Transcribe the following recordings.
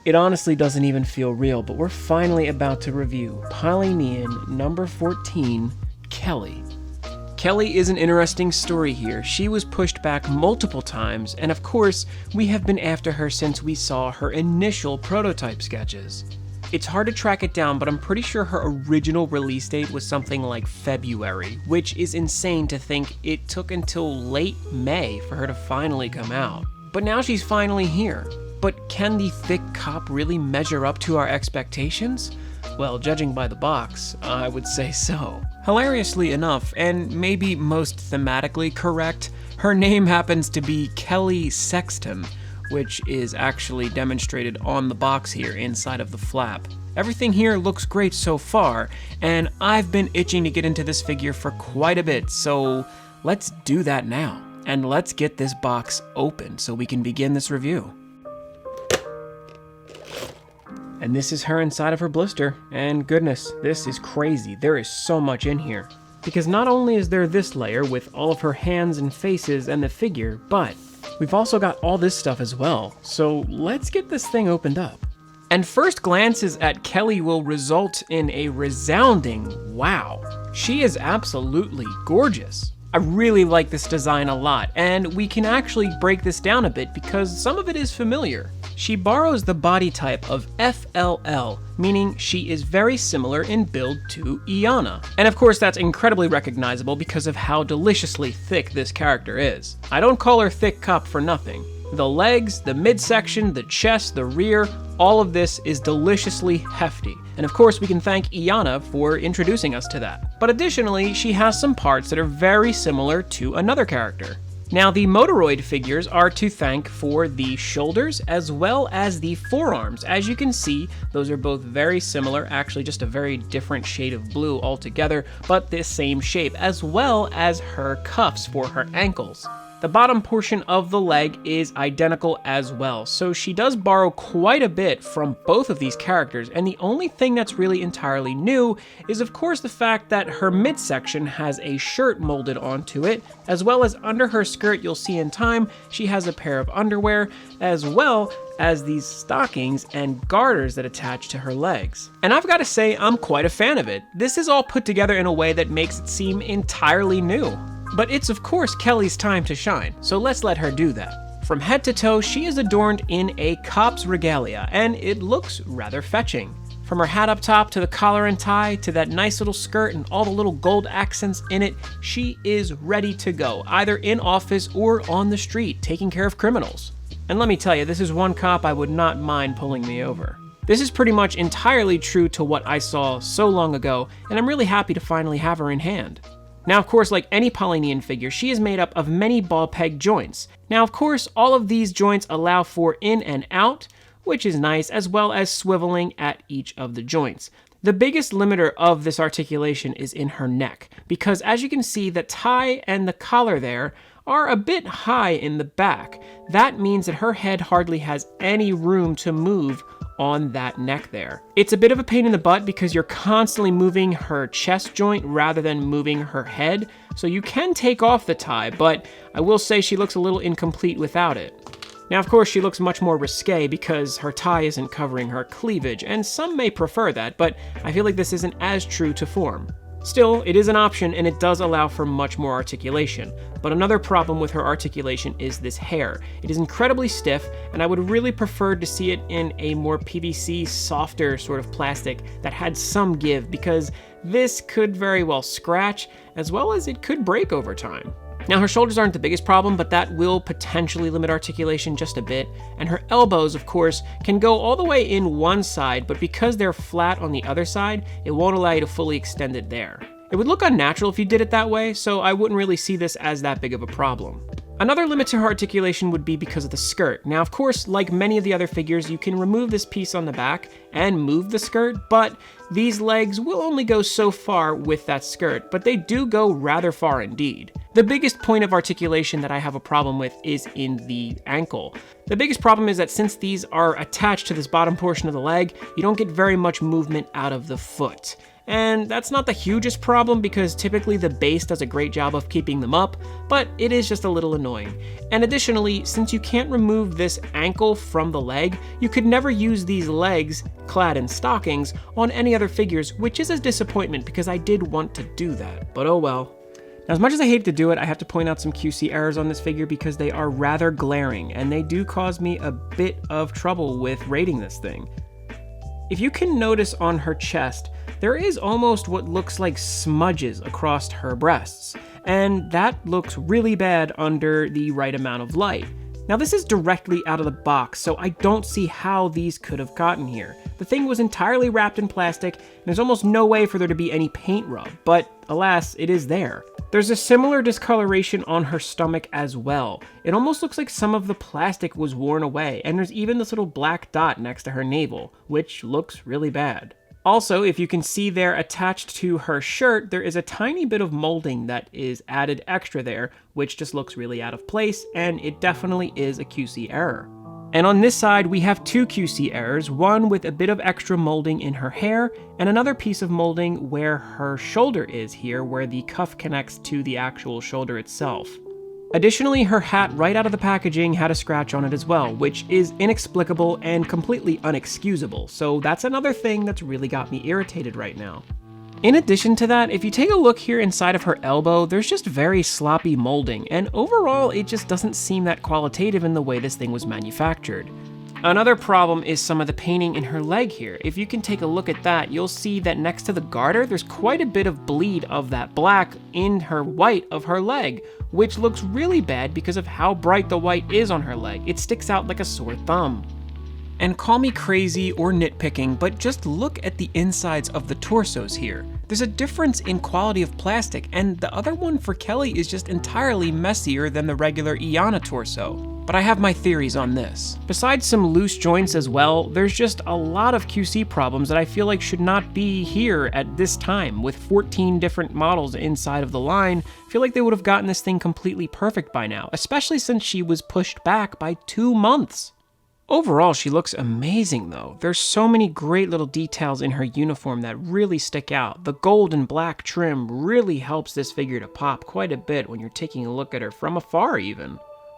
It honestly doesn't even feel real, but we're finally about to review Polynian number 14, Kelly. Kelly is an interesting story here. She was pushed back multiple times, and of course, we have been after her since we saw her initial prototype sketches. It's hard to track it down, but I'm pretty sure her original release date was something like February, which is insane to think it took until late May for her to finally come out. But now she's finally here. But can the THICC cop really measure up to our expectations? Well, judging by the box, I would say so. Hilariously enough, and maybe most thematically correct, her name happens to be Kelly Sexton, which is actually demonstrated on the box here inside of the flap. Everything here looks great so far, and I've been itching to get into this figure for quite a bit, so let's do that now. And let's get this box open so we can begin this review. And this is her inside of her blister, and goodness, this is crazy. There is so much in here. Because not only is there this layer with all of her hands and faces and the figure, but we've also got all this stuff as well. So let's get this thing opened up. And first glances at Kelly will result in a resounding wow. She is absolutely gorgeous. I really like this design a lot, and we can actually break this down a bit because some of it is familiar. She borrows the body type of FLL, meaning she is very similar in build to Iana. And of course that's incredibly recognizable because of how deliciously thick this character is. I don't call her THICC cop for nothing. The legs, the midsection, the chest, the rear, all of this is deliciously hefty. And of course we can thank Iana for introducing us to that. But additionally, she has some parts that are very similar to another character. Now the Motoroid figures are to thank for the shoulders as well as the forearms. As you can see, those are both very similar, actually just a very different shade of blue altogether, but the same shape, as well as her cuffs for her ankles. The bottom portion of the leg is identical as well, so she does borrow quite a bit from both of these characters, and the only thing that's really entirely new is of course the fact that her midsection has a shirt molded onto it, as well as under her skirt you'll see in time she has a pair of underwear, as well as these stockings and garters that attach to her legs. And I've got to say, I'm quite a fan of it. This is all put together in a way that makes it seem entirely new. But it's of course Kelly's time to shine, so let's let her do that. From head to toe, she is adorned in a cop's regalia, and it looks rather fetching. From her hat up top to the collar and tie to that nice little skirt and all the little gold accents in it, she is ready to go, either in office or on the street, taking care of criminals. And let me tell you, this is one cop I would not mind pulling me over. This is pretty much entirely true to what I saw so long ago, and I'm really happy to finally have her in hand. Now, of course, like any Polynian figure, she is made up of many ball peg joints. Now, of course, all of these joints allow for in and out, which is nice, as well as swiveling at each of the joints. The biggest limiter of this articulation is in her neck, because as you can see, the tie and the collar there are a bit high in the back. That means that her head hardly has any room to move on that neck there. It's a bit of a pain in the butt because you're constantly moving her chest joint rather than moving her head, so you can take off the tie, but I will say she looks a little incomplete without it. Now, of course, she looks much more risque because her tie isn't covering her cleavage, and some may prefer that, but I feel like this isn't as true to form. Still, it is an option and it does allow for much more articulation. But another problem with her articulation is this hair. It is incredibly stiff, and I would really prefer to see it in a more PVC, softer sort of plastic that had some give, because this could very well scratch, as well as it could break over time. Now, her shoulders aren't the biggest problem, but that will potentially limit articulation just a bit, and her elbows, of course, can go all the way in one side, but because they're flat on the other side, it won't allow you to fully extend it there. It would look unnatural if you did it that way, so I wouldn't really see this as that big of a problem. Another limit to her articulation would be because of the skirt. Now, of course, like many of the other figures, you can remove this piece on the back and move the skirt, but these legs will only go so far with that skirt, but they do go rather far indeed. The biggest point of articulation that I have a problem with is in the ankle. The biggest problem is that since these are attached to this bottom portion of the leg, you don't get very much movement out of the foot. and that's not the hugest problem because typically the base does a great job of keeping them up, but it is just a little annoying. And additionally, since you can't remove this ankle from the leg, you could never use these legs, clad in stockings, on any other figures, which is a disappointment because I did want to do that, but oh well. Now, as much as I hate to do it, I have to point out some QC errors on this figure because they are rather glaring, and they do cause me a bit of trouble with rating this thing. If you can notice on her chest, there is almost what looks like smudges across her breasts, and that looks really bad under the right amount of light. Now, this is directly out of the box, so I don't see how these could have gotten here. The thing was entirely wrapped in plastic, and there's almost no way for there to be any paint rub, but alas, it is there. There's a similar discoloration on her stomach as well. It almost looks like some of the plastic was worn away, and there's even this little black dot next to her navel, which looks really bad. Also, if you can see there attached to her shirt, there is a tiny bit of molding that is added extra there, which just looks really out of place, and it definitely is a QC error. And on this side, we have two QC errors, one with a bit of extra molding in her hair, and another piece of molding where her shoulder is here, where the cuff connects to the actual shoulder itself. Additionally, her hat right out of the packaging had a scratch on it as well, which is inexplicable and completely unexcusable, so that's another thing that's really got me irritated right now. In addition to that, if you take a look here inside of her elbow, there's just very sloppy molding, and overall it just doesn't seem that qualitative in the way this thing was manufactured. Another problem is some of the painting in her leg here. If you can take a look at that, you'll see that next to the garter, there's quite a bit of bleed of that black in her white of her leg, which looks really bad because of how bright the white is on her leg. It sticks out like a sore thumb. And call me crazy or nitpicking, but just look at the insides of the torsos here. There's a difference in quality of plastic, and the other one for Kelly is just entirely messier than the regular Iana torso. But I have my theories on this. Besides some loose joints as well, there's just a lot of QC problems that I feel like should not be here at this time. With 14 different models inside of the line, I feel like they would have gotten this thing completely perfect by now, especially since she was pushed back by 2 months. Overall, she looks amazing though. There's so many great little details in her uniform that really stick out. The gold and black trim really helps this figure to pop quite a bit when you're taking a look at her from afar even.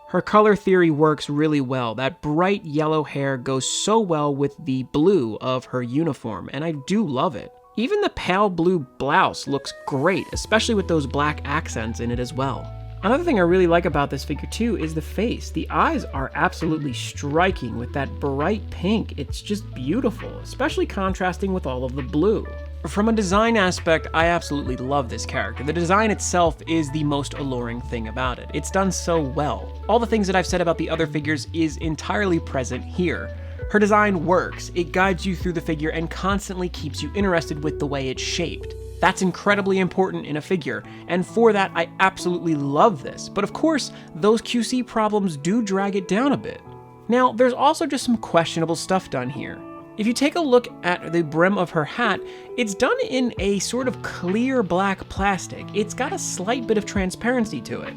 Her color theory works really well. That bright yellow hair goes so well with the blue of her uniform, and I do love it. Even the pale blue blouse looks great, especially with those black accents in it as well. Another thing I really like about this figure too is the face. The eyes are absolutely striking with that bright pink. It's just beautiful, especially contrasting with all of the blue. From a design aspect, I absolutely love this character. The design itself is the most alluring thing about it. It's done so well. All the things that I've said about the other figures is entirely present here. Her design works. It guides you through the figure and constantly keeps you interested with the way it's shaped. That's incredibly important in a figure, and for that I absolutely love this, but of course, those QC problems do drag it down a bit. Now, there's also just some questionable stuff done here. If you take a look at the brim of her hat, it's done in a sort of clear black plastic. It's got a slight bit of transparency to it.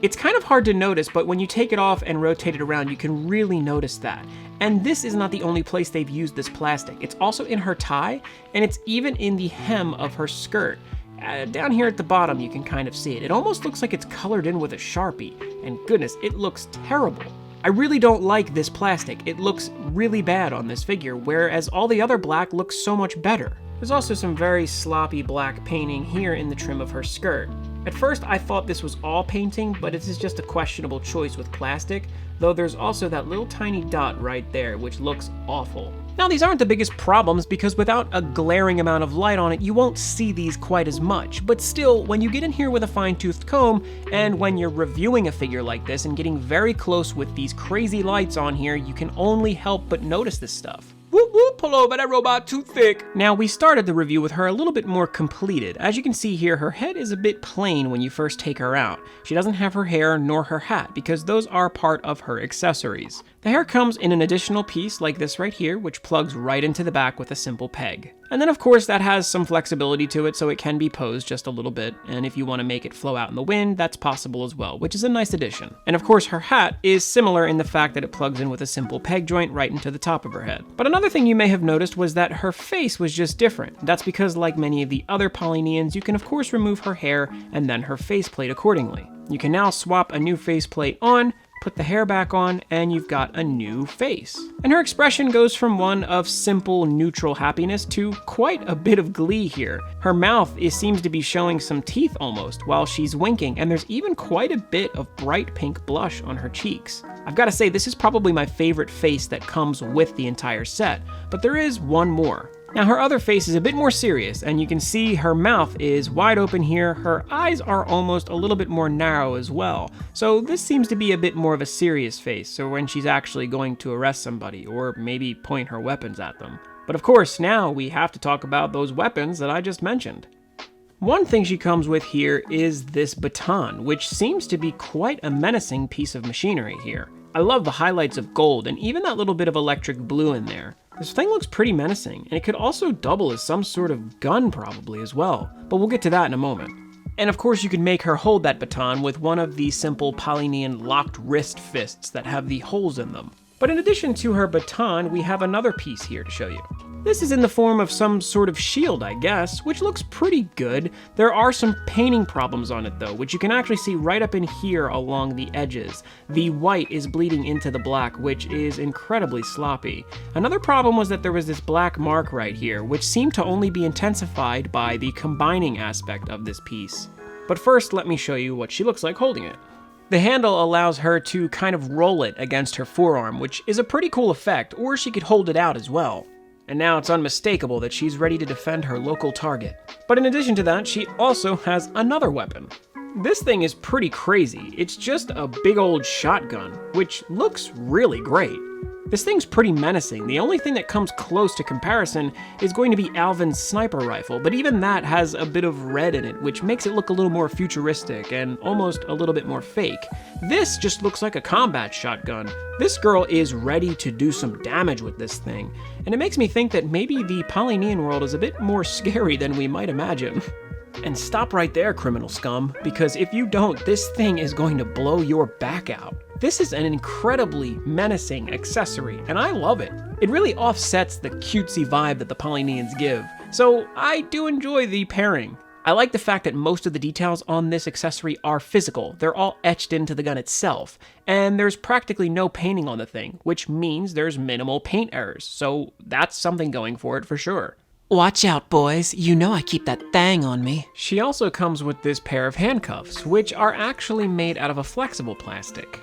It's kind of hard to notice, but when you take it off and rotate it around, you can really notice that. And this is not the only place they've used this plastic. It's also in her tie, and it's even in the hem of her skirt. Down here at the bottom, you can kind of see it. It almost looks like it's colored in with a Sharpie, and goodness, it looks terrible. I really don't like this plastic. It looks really bad on this figure, whereas all the other black looks so much better. There's also some very sloppy black painting here in the trim of her skirt. At first, I thought this was all painting, but it is just a questionable choice with plastic, though there's also that little tiny dot right there, which looks awful. Now, these aren't the biggest problems because without a glaring amount of light on it, you won't see these quite as much. But still, when you get in here with a fine-toothed comb, and when you're reviewing a figure like this and getting very close with these crazy lights on here, you can only help but notice this stuff. Whoop whoop, pull over, that robot too thick. Now, we started the review with her a little bit more completed. As you can see here, her head is a bit plain when you first take her out. She doesn't have her hair nor her hat because those are part of her accessories. The hair comes in an additional piece like this right here, which plugs right into the back with a simple peg. And then of course that has some flexibility to it, so it can be posed just a little bit, and if you want to make it flow out in the wind, that's possible as well, which is a nice addition. And of course her hat is similar in the fact that it plugs in with a simple peg joint right into the top of her head. But another thing you may have noticed was that her face was just different. That's because, like many of the other Polynians, you can of course remove her hair and then her faceplate accordingly. You can now swap a new faceplate on, put the hair back on, and you've got a new face. And her expression goes from one of simple, neutral happiness to quite a bit of glee here. Her mouth seems to be showing some teeth almost while she's winking, and there's even quite a bit of bright pink blush on her cheeks. I've got to say, this is probably my favorite face that comes with the entire set, but there is one more. Now her other face is a bit more serious, and you can see her mouth is wide open here. Her eyes are almost a little bit more narrow as well. So this seems to be a bit more of a serious face, so when she's actually going to arrest somebody, or maybe point her weapons at them. But of course, now we have to talk about those weapons that I just mentioned. One thing she comes with here is this baton, which seems to be quite a menacing piece of machinery here. I love the highlights of gold and even that little bit of electric blue in there. This thing looks pretty menacing, and it could also double as some sort of gun probably as well, but we'll get to that in a moment. And of course you can make her hold that baton with one of the simple Polynian locked wrist fists that have the holes in them. But in addition to her baton, we have another piece here to show you. This is in the form of some sort of shield, I guess, which looks pretty good. There are some painting problems on it though, which you can actually see right up in here along the edges. The white is bleeding into the black, which is incredibly sloppy. Another problem was that there was this black mark right here, which seemed to only be intensified by the combining aspect of this piece. But first, let me show you what she looks like holding it. The handle allows her to kind of roll it against her forearm, which is a pretty cool effect, or she could hold it out as well. And now it's unmistakable that she's ready to defend her local target. But in addition to that, she also has another weapon. This thing is pretty crazy. It's just a big old shotgun, which looks really great. This thing's pretty menacing. The only thing that comes close to comparison is going to be Alvin's sniper rifle, but even that has a bit of red in it, which makes it look a little more futuristic and almost a little bit more fake. This just looks like a combat shotgun. This girl is ready to do some damage with this thing, and it makes me think that maybe the Polynian world is a bit more scary than we might imagine. And stop right there, criminal scum, because if you don't, this thing is going to blow your back out. This is an incredibly menacing accessory, and I love it. It really offsets the cutesy vibe that the Polynians give, so I do enjoy the pairing. I like the fact that most of the details on this accessory are physical. They're all etched into the gun itself, and there's practically no painting on the thing, which means there's minimal paint errors, so that's something going for it for sure. Watch out, boys. You know I keep that thang on me. She also comes with this pair of handcuffs, which are actually made out of a flexible plastic.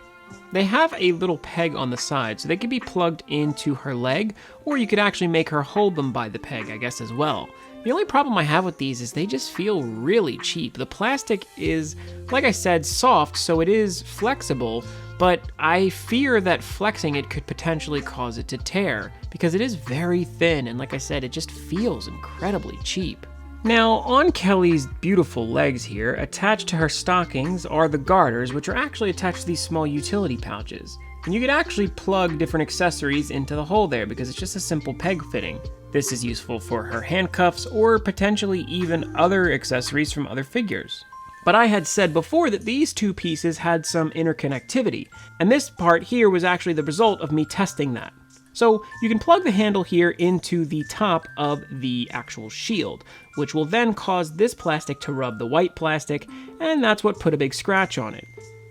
They have a little peg on the side, so they could be plugged into her leg, or you could actually make her hold them by the peg, I guess, as well. The only problem I have with these is they just feel really cheap. The plastic is, like I said, soft, so it is flexible, but I fear that flexing it could potentially cause it to tear, because it is very thin, and like I said, it just feels incredibly cheap. Now, on Kelly's beautiful legs here, attached to her stockings are the garters, which are actually attached to these small utility pouches. And you could actually plug different accessories into the hole there because it's just a simple peg fitting. This is useful for her handcuffs or potentially even other accessories from other figures. But I had said before that these two pieces had some interconnectivity, and this part here was actually the result of me testing that. So you can plug the handle here into the top of the actual shield, which will then cause this plastic to rub the white plastic, and that's what put a big scratch on it.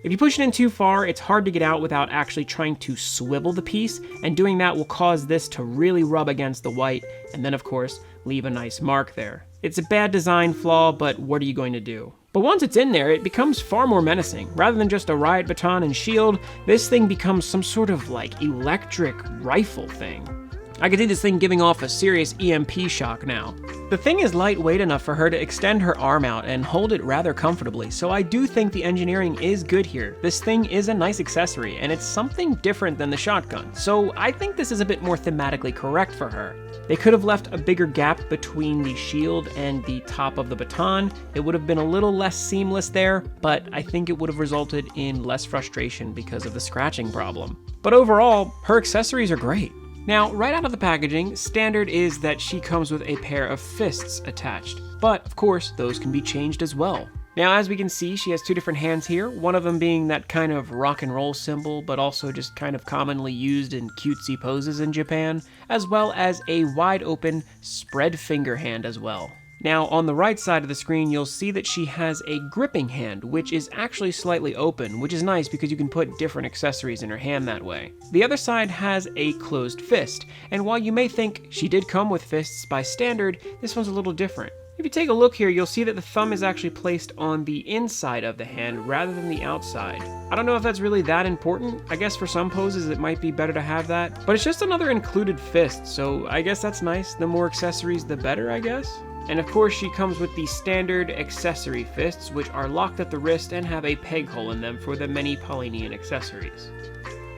If you push it in too far, it's hard to get out without actually trying to swivel the piece, and doing that will cause this to really rub against the white, and then of course, leave a nice mark there. It's a bad design flaw, but what are you going to do? But once it's in there, it becomes far more menacing. Rather than just a riot baton and shield, this thing becomes some sort of like electric rifle thing. I could see this thing giving off a serious EMP shock now. The thing is lightweight enough for her to extend her arm out and hold it rather comfortably, so I do think the engineering is good here. This thing is a nice accessory, and it's something different than the shotgun, so I think this is a bit more thematically correct for her. They could have left a bigger gap between the shield and the top of the baton. It would have been a little less seamless there, but I think it would have resulted in less frustration because of the scratching problem. But overall, her accessories are great. Now, right out of the packaging, standard is that she comes with a pair of fists attached, but of course, those can be changed as well. Now, as we can see, she has two different hands here, one of them being that kind of rock and roll symbol, but also just kind of commonly used in cutesy poses in Japan, as well as a wide open spread finger hand as well. Now, on the right side of the screen, you'll see that she has a gripping hand, which is actually slightly open, which is nice because you can put different accessories in her hand that way. The other side has a closed fist, and while you may think she did come with fists by standard, this one's a little different. If you take a look here, you'll see that the thumb is actually placed on the inside of the hand rather than the outside. I don't know if that's really that important. I guess for some poses it might be better to have that, but it's just another included fist, so I guess that's nice. The more accessories, the better, I guess. And of course, she comes with the standard accessory fists, which are locked at the wrist and have a peg hole in them for the many Polynian accessories.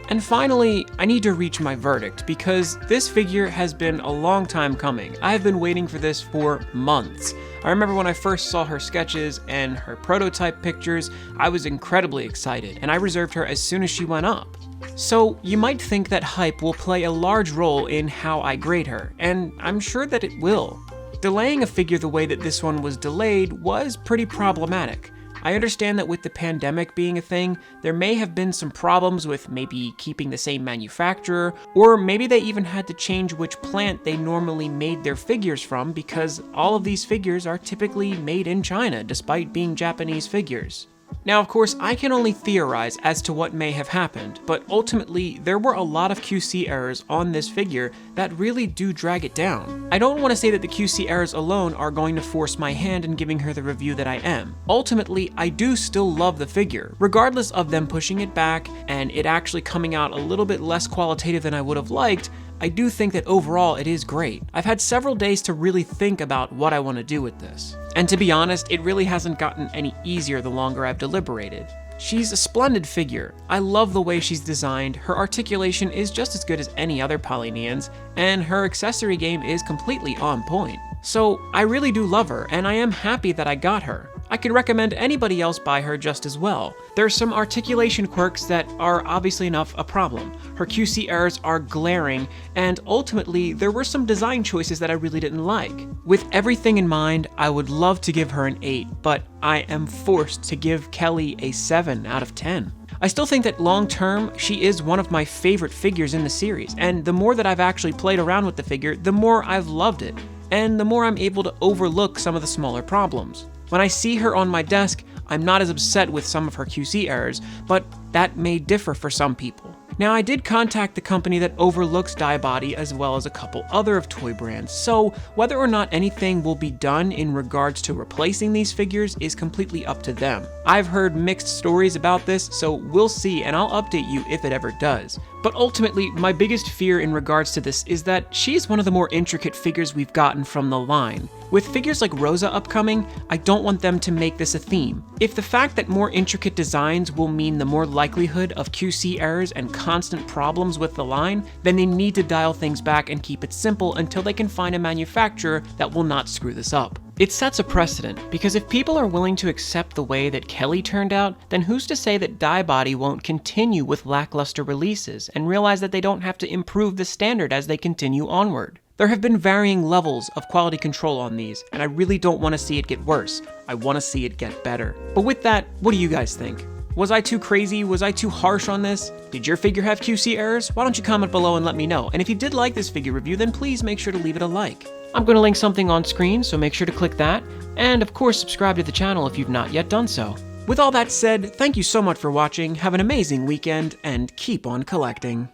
And finally, I need to reach my verdict because this figure has been a long time coming. I have been waiting for this for months. I remember when I first saw her sketches and her prototype pictures, I was incredibly excited, and I reserved her as soon as she went up. So you might think that hype will play a large role in how I grade her, and I'm sure that it will. Delaying a figure the way that this one was delayed was pretty problematic. I understand that with the pandemic being a thing, there may have been some problems with maybe keeping the same manufacturer, or maybe they even had to change which plant they normally made their figures from because all of these figures are typically made in China despite being Japanese figures. Now, of course, I can only theorize as to what may have happened, but ultimately, there were a lot of QC errors on this figure that really do drag it down. I don't want to say that the QC errors alone are going to force my hand in giving her the review that I am. Ultimately, I do still love the figure, regardless of them pushing it back and it actually coming out a little bit less qualitative than I would have liked. I do think that overall it is great. I've had several days to really think about what I want to do with this. And to be honest, it really hasn't gotten any easier the longer I've deliberated. She's a splendid figure. I love the way she's designed, her articulation is just as good as any other Polynians, and her accessory game is completely on point. So I really do love her, and I am happy that I got her. I could recommend anybody else buy her just as well. There's some articulation quirks that are obviously enough a problem. Her QC errors are glaring, and ultimately there were some design choices that I really didn't like. With everything in mind, I would love to give her an 8, but I am forced to give Kelly a 7 out of 10. I still think that long term, she is one of my favorite figures in the series, and the more that I've actually played around with the figure, the more I've loved it, and the more I'm able to overlook some of the smaller problems. When I see her on my desk, I'm not as upset with some of her QC errors, but that may differ for some people. Now, I did contact the company that overlooks Daibadi as well as a couple other of toy brands, so whether or not anything will be done in regards to replacing these figures is completely up to them. I've heard mixed stories about this, so we'll see, and I'll update you if it ever does. But ultimately, my biggest fear in regards to this is that she's one of the more intricate figures we've gotten from the line. With figures like Rosa upcoming, I don't want them to make this a theme. If the fact that more intricate designs will mean the more likelihood of QC errors and constant problems with the line, then they need to dial things back and keep it simple until they can find a manufacturer that will not screw this up. It sets a precedent, because if people are willing to accept the way that Kelly turned out, then who's to say that Daibadi won't continue with lackluster releases and realize that they don't have to improve the standard as they continue onward? There have been varying levels of quality control on these, and I really don't want to see it get worse. I want to see it get better. But with that, what do you guys think? Was I too crazy? Was I too harsh on this? Did your figure have QC errors? Why don't you comment below and let me know? And if you did like this figure review, then please make sure to leave it a like. I'm going to link something on screen, so make sure to click that. And of course, subscribe to the channel if you've not yet done so. With all that said, thank you so much for watching, have an amazing weekend, and keep on collecting.